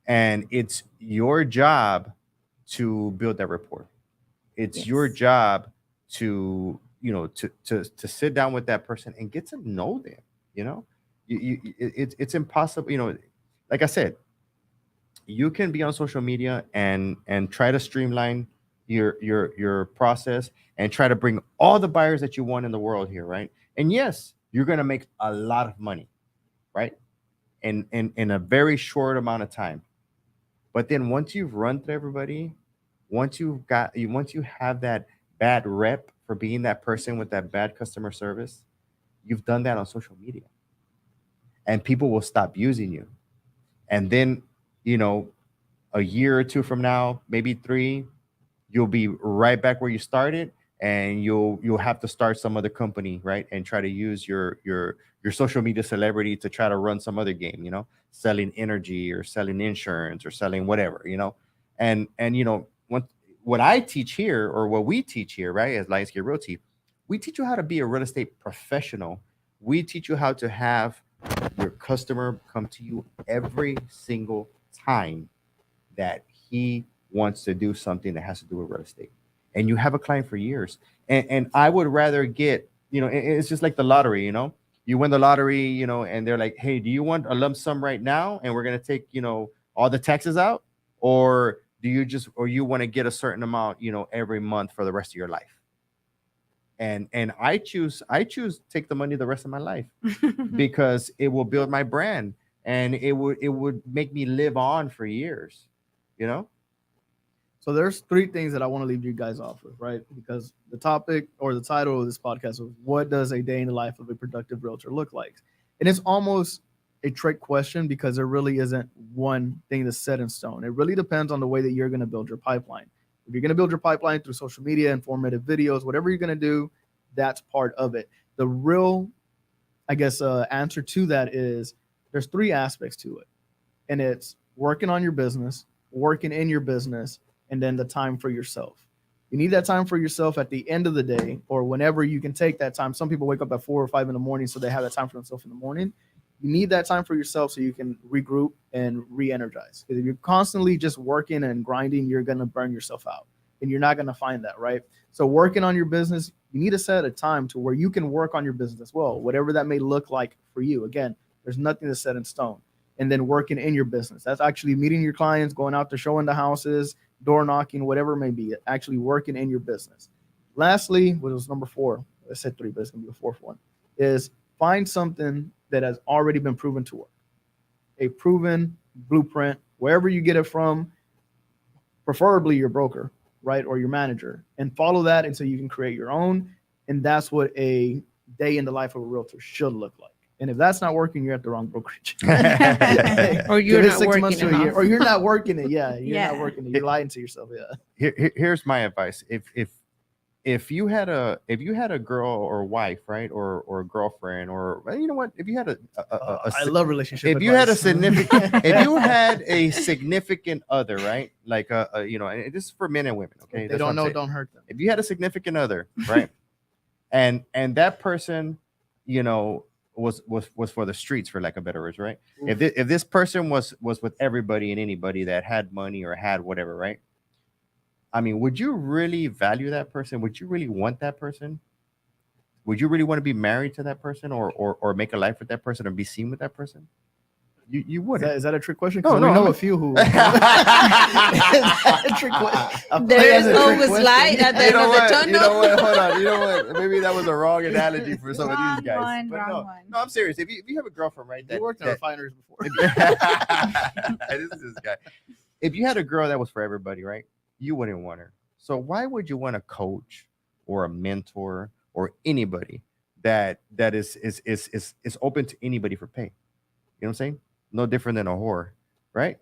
and it's your job to build that rapport. It's your Yes. job to, to sit down with that person and get to know them. You know, it's impossible. Like I said, you can be on social media and try to streamline your process and try to bring all the buyers that you want in the world here, right? And yes, you're gonna make a lot of money, right? In a very short amount of time. But then once you've run through everybody, once you have that bad rep for being that person with that bad customer service, you've done that on social media, and people will stop using you. And then, you know, a year or two from now, maybe three, you'll be right back where you started, and you'll have to start some other company, right? And try to use your social media celebrity to try to run some other game, selling energy or selling insurance or selling whatever, and what I teach here, or what we teach here, right, as Lionsgate Realty, we teach you how to be a real estate professional. We teach you how to have your customer come to you every single time that he wants to do something that has to do with real estate. And you have a client for years. And I would rather get, it's just like the lottery, you win the lottery, and they're like, hey, do you want a lump sum right now? And we're going to take, all the taxes out? Or or you want to get a certain amount, every month for the rest of your life? And I choose take the money the rest of my life, because it will build my brand, and it would make me live on for years, you know. So there's three things that I want to leave you guys off with, right? Because the topic or the title of this podcast was, what does a day in the life of a productive realtor look like? And it's almost a trick question, because there really isn't one thing that's set in stone. It really depends on the way that you're going to build your pipeline. If you're going to build your pipeline through social media, informative videos, whatever you're going to do, that's part of it. The real, I guess, answer to that is, there's three aspects to it. And it's working on your business, working in your business, and then the time for yourself. You need that time for yourself at the end of the day, or whenever you can take that time. Some people wake up at 4 or 5 in the morning, so they have that time for themselves in the morning. You need that time for yourself so you can regroup and re-energize. Because if you're constantly just working and grinding, you're going to burn yourself out, and you're not going to find that, right? So working on your business, you need to set a time to where you can work on your business as well, whatever that may look like for you. Again, there's nothing that's set in stone. And then working in your business, that's actually meeting your clients, going out to showing the houses, door knocking, whatever it may be, actually working in your business. Lastly, what was number 4? I said 3, but it's going to be the 4th one, is find something that has already been proven to work. A proven blueprint, wherever you get it from, preferably your broker, right, or your manager, and follow that until you can create your own. And that's what a day in the life of a realtor should look like. And if that's not working, you're at the wrong brokerage. Or you're Give it not 6 working months to a year, enough. or you're not working it. Yeah, you're Yeah. not working it. You're lying to yourself. Yeah. Here's my advice. If you had a girl or wife, right, or a girlfriend, or, well, you know what, if you had I love relationship if you had a advice. significant if you had a significant other, right, like and this is for men and women, okay, If they That's what don't I'm know, saying. don't hurt them. If you had a significant other, right, and that person, was for the streets, for lack of better words, right? If this person was with everybody and anybody that had money or had whatever, right? I mean, would you really value that person? Would you really want that person? Would you really want to be married to that person, or make a life with that person, or be seen with that person? You wouldn't. Is that a trick question? No, Because no, we know I'm- a few who. Is that a trick question? There is That's a trick always question. light at the You end know of the what? tunnel. You know what? Hold on. You know what? Maybe that was a wrong analogy for some of Wrong these guys. one, But wrong no, one. no, I'm serious. If you have a girlfriend, right? You worked in refineries before. This is this guy. If you had a girl that was for everybody, right? You wouldn't want her. So why would you want a coach or a mentor or anybody that is open to anybody for pay? You know what I'm saying? No different than a whore, right?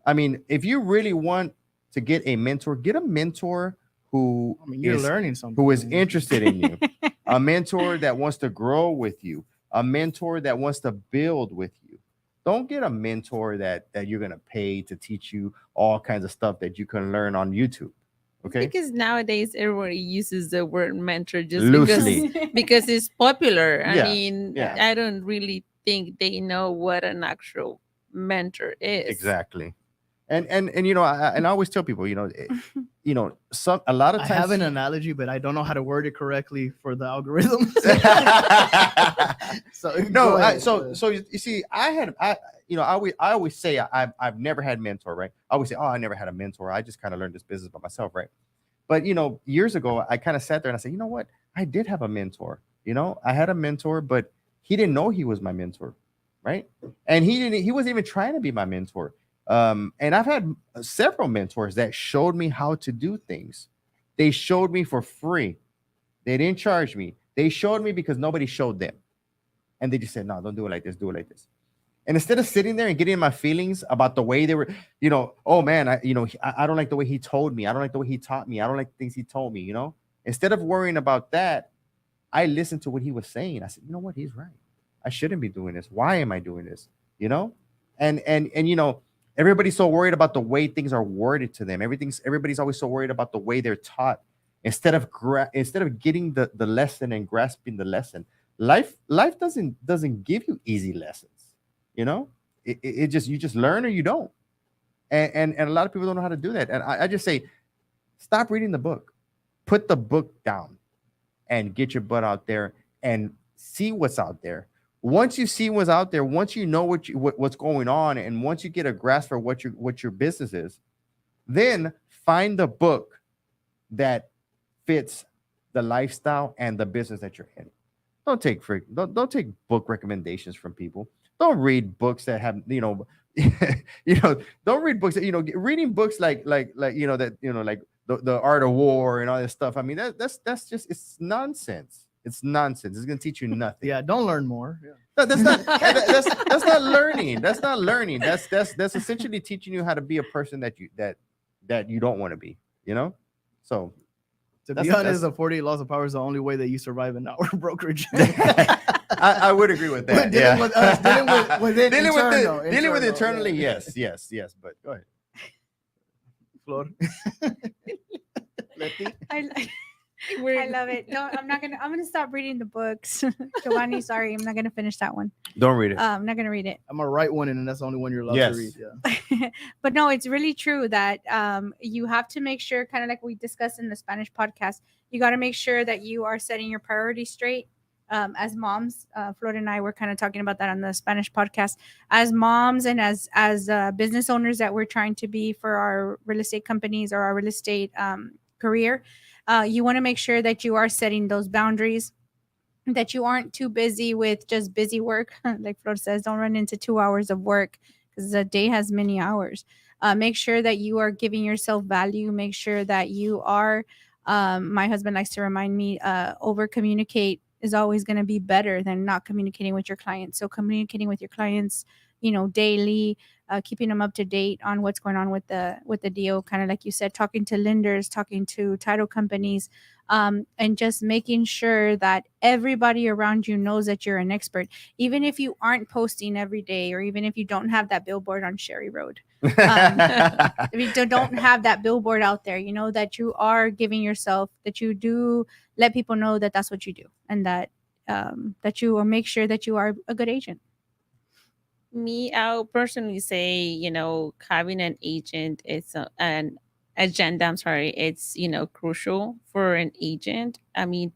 I mean, if you really want to get a mentor, get a mentor who I mean, you're is learning something. who is interested in you, a mentor that wants to grow with you, a mentor that wants to build with you. Don't get a mentor that you're gonna pay to teach you all kinds of stuff that you can learn on YouTube. Okay, Because nowadays everybody uses the word mentor just Loosely. because it's popular. I Yeah, mean, yeah. I don't really think they know what an actual mentor is. exactly. And you know, and I always tell people, you know, a lot of I times. have an analogy, but I don't know how to word it correctly for the algorithm. So No, go ahead. so you see, I always say I've never had mentor, right? I always say, oh, I never had a mentor. I just kind of learned this business by myself, right? But you know, years ago, I kind of sat there and I said, you know what? I did have a mentor. You know, I had a mentor, but he didn't know he was my mentor, right? And he wasn't even trying to be my mentor. And I've had several mentors that showed me how to do things. They showed me for free. They didn't charge me. They showed me because nobody showed them. And they just said, no, don't do it like this, do it like this. And instead of sitting there and getting in my feelings about the way they were, you know, oh man, I don't like the way he told me. I don't like the way he taught me. I don't like the things he told me, you know. Instead of worrying about that, I listened to what he was saying. I said, you know what, he's right. I shouldn't be doing this. Why am I doing this? You know? And you know, everybody's so worried about the way things are worded to them. Everybody's always so worried about the way they're taught instead of getting the lesson and grasping the lesson. Life doesn't give you easy lessons. You know, it just, you just learn or you don't. And a lot of people don't know how to do that. And I just say, stop reading the book, put the book down, and get your butt out there and see what's out there. Once you see what's out there, once you know what's going on, and once you get a grasp for what your business is, then find the book that fits the lifestyle and the business that you're in. Don't take book recommendations from people. Don't read books that have, you know, don't read books that, you know, reading books like you know, that, you know, like the art of war and all this stuff. I mean, that's just, it's nonsense. It's nonsense. It's gonna teach you nothing. Yeah, don't learn more. Yeah. No, that's not learning. That's not learning. That's essentially teaching you how to be a person that you don't want to be. You know, so. To be honest, the 48 laws of power is the only way that you survive in our brokerage. I would agree with that. Dealing with us, dealing with internally, yes. But go ahead, Flor. I love it. No, I'm gonna stop reading the books. Giovanni, sorry, I'm not gonna finish that one. Don't read it. I'm not gonna read it. I'm gonna write one, and that's the only one you're allowed to read. Yeah. But no, it's really true that you have to make sure, kind of like we discussed in the Spanish podcast, you got to make sure that you are setting your priorities straight. As moms, Flor and I were kind of talking about that on the Spanish podcast. As moms and as business owners that we're trying to be for our real estate companies or our real estate career, you want to make sure that you are setting those boundaries, that you aren't too busy with just busy work. Like Flor says, don't run into 2 hours of work because a day has many hours. Make sure that you are giving yourself value. Make sure that you are, my husband likes to remind me, over communicate is always going to be better than not communicating with your clients. So communicating with your clients, you know, daily, keeping them up to date on what's going on with the deal, kind of like you said, talking to lenders, talking to title companies, and just making sure that everybody around you knows that you're an expert, even if you aren't posting every day, or even if you don't have that billboard on Sherry Road. If you don't have that billboard out there, you know that you are giving yourself, that you do let people know that that's what you do, and that that you will make sure that you are a good agent. Me, I'll personally say, you know, having an agent, it's an agenda. I'm sorry, it's, you know, crucial for an agent. I mean,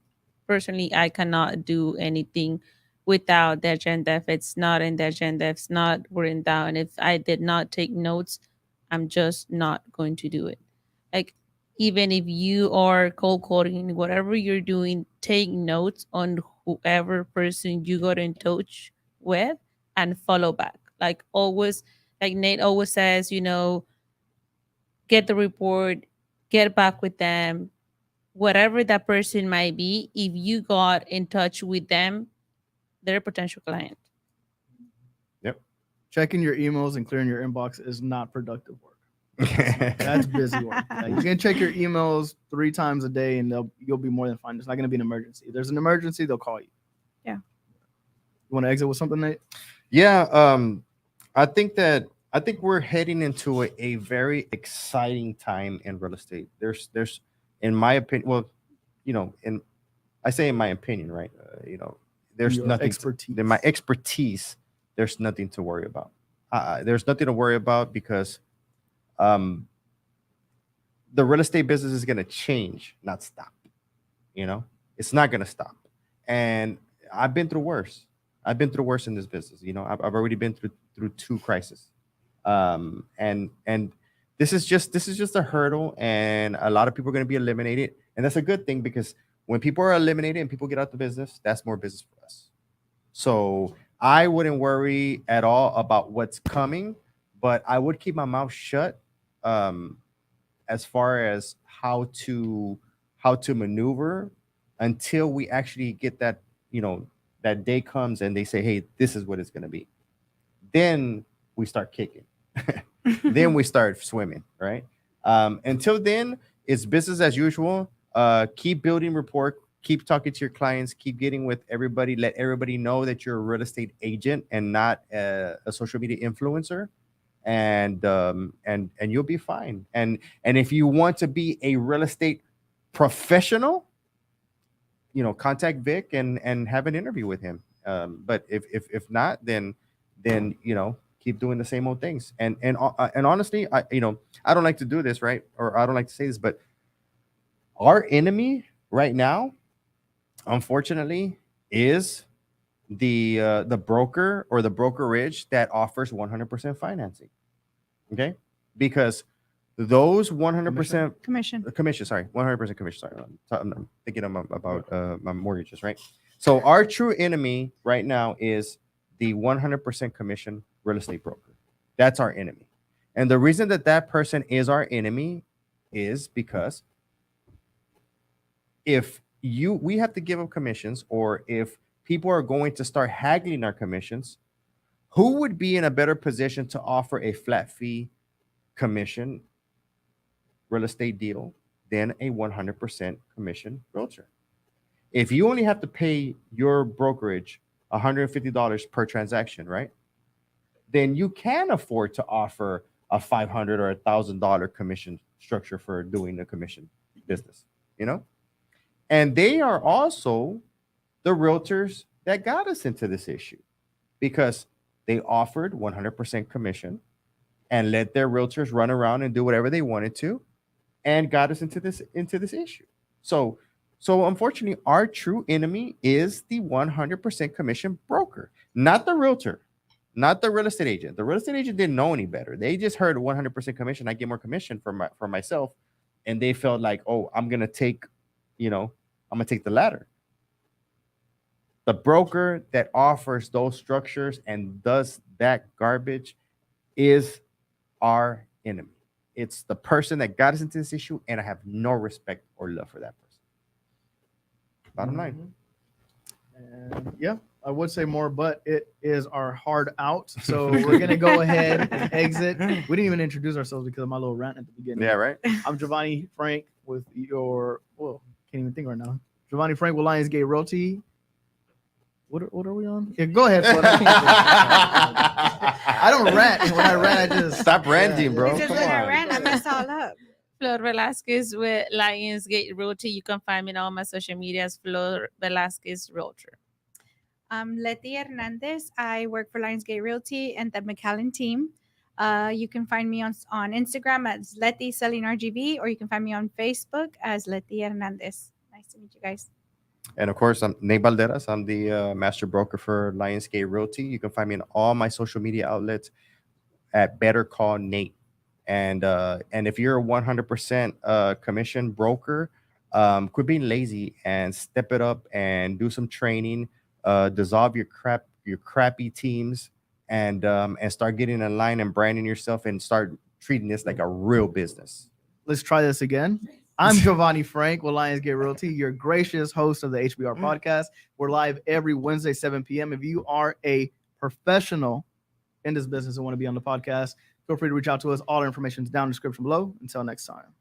personally, I cannot do anything without the agenda. If it's not in the agenda, if it's not written down, if I did not take notes, I'm just not going to do it. Like, even if you are cold calling, whatever you're doing, take notes on whoever person you got in touch with and follow back. Like always, like Nate always says, you know, get the report, get back with them, whatever that person might be. If you got in touch with them, they're a potential client. Yep. Checking your emails and clearing your inbox is not productive work. That's busy work. Like, you can check your emails 3 times a day, and you'll be more than fine. There's not going to be an emergency. If there's an emergency, they'll call you. Yeah. You want to exit with something, Nate? Yeah. I think we're heading into a very exciting time in real estate. There's, in my opinion, well, you know, I say in my opinion, right? You know, there's nothing in my expertise. There's nothing to worry about. There's nothing to worry about because um, the real estate business is going to change, not stop. It's not going to stop. And I've been through worse. I've been through worse in this business. I've already been through two crises. And this is just a hurdle, and a lot of people are going to be eliminated, and that's a good thing, because when people are eliminated and people get out the business, that's more business for us. So I wouldn't worry at all about what's coming, but I would keep my mouth shut, as far as how to maneuver until we actually get that day comes and they say, hey, this is what it's going to be. Then we start kicking. Then we start swimming, right? Until then, it's business as usual. Keep building rapport, keep talking to your clients, keep getting with everybody. Let everybody know that you're a real estate agent and not a social media influencer, and you'll be fine. And if you want to be a real estate professional, contact Vic and have an interview with him. But if not, then keep doing the same old things. And honestly, I don't like to do this, right? Or I don't like to say this, but our enemy right now, unfortunately, is the broker or the brokerage that offers 100% financing. Okay, because those 100% commission. Sorry, 100% commission. Sorry, I'm thinking about my mortgages, right? So our true enemy right now is the 100% commission real estate broker. That's our enemy, and the reason that person is our enemy is because if we have to give up commissions, or if people are going to start haggling our commissions, who would be in a better position to offer a flat fee commission real estate deal than a 100% commission realtor? If you only have to pay your brokerage $150 per transaction, right? Then you can afford to offer a $500 or $1,000 commission structure for doing a commission business, And they are also the realtors that got us into this issue, because they offered 100% commission and let their realtors run around and do whatever they wanted to, and got us into this issue. So unfortunately, our true enemy is the 100% commission broker, not the realtor, not the real estate agent. The real estate agent didn't know any better. They just heard 100% commission. I get more commission for myself, and they felt like, oh, I'm gonna take the latter. The broker that offers those structures and does that garbage is our enemy. It's the person that got us into this issue, and I have no respect or love for that person. Bottom line. And yeah, I would say more, but it is our hard out. So we're gonna go ahead and exit. We didn't even introduce ourselves because of my little rant at the beginning. Yeah, right. I'm Giovanni Frank with can't even think right now. Giovanni Frank with Lionsgate Realty. What are we on? Yeah, go ahead. I don't rant. When I rant, I just stop ranting, bro. Because Come when I on. rant, I mess all up. Flor Velasquez with Lionsgate Realty. You can find me on all my social medias, Flor Velasquez Realtor. Letty Hernandez. I work for Lionsgate Realty and the McAllen team. You can find me on Instagram as Letty Selling RGB, or you can find me on Facebook as Letty Hernandez. Nice to meet you guys. And of course, I'm Nate Balderas. I'm the master broker for Lionsgate Realty. You can find me on all my social media outlets at Better Call Nate. And if you're a 100% commission broker, quit being lazy and step it up and do some training. Dissolve your crappy teams, and start getting in line and branding yourself, and start treating this like a real business. Let's try this again. I'm Giovanni Frank with Lionsgate Realty, your gracious host of the HBR podcast. We're live every Wednesday, 7 p.m. If you are a professional in this business and want to be on the podcast, feel free to reach out to us. All our information is down in the description below. Until next time.